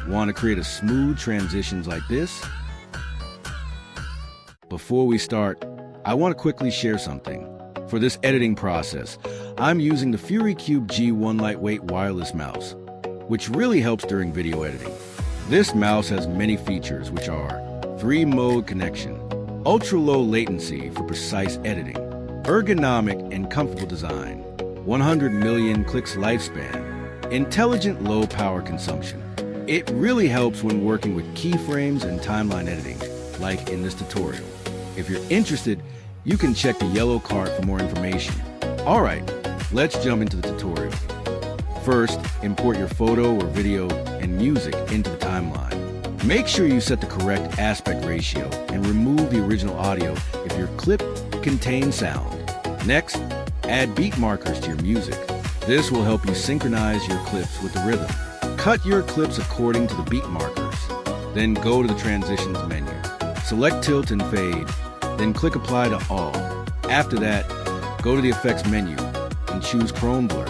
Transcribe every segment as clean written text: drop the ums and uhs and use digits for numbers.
Want to create a smooth transitions like this? Before we start, I want to quickly share something. For this editing process, I'm using the FuryCube G1 lightweight wireless mouse, which really helps during video editing. This mouse has many features, which are 3-mode connection, ultra-low latency for precise editing, ergonomic and comfortable design, 100 million clicks lifespan, intelligent low power consumption. It really helps when working with keyframes and timeline editing, like in this tutorial. If you're interested, you can check the yellow card for more information. All right, let's jump into the tutorial. First, import your photo or video and music into the timeline. Make sure you set the correct aspect ratio and remove the original audio if your clip contains sound. Next, add beat markers to your music. This will help you synchronize your clips with the rhythm. Cut your clips according to the beat markers. Then go to the transitions menu. Select tilt and fade, then click apply to all. After that, go to the effects menu and choose chrome blur.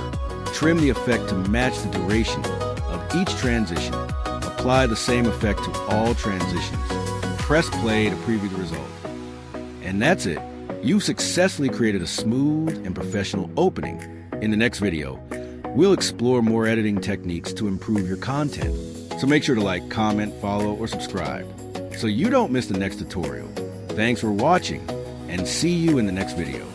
Trim the effect to match the duration of each transition. Apply the same effect to all transitions. Press play to preview the result. And that's it. You've successfully created a smooth and professional opening. In the next video, we'll explore more editing techniques to improve your content. So make sure to like, comment, follow, or subscribe so you don't miss the next tutorial. Thanks for watching, and see you in the next video.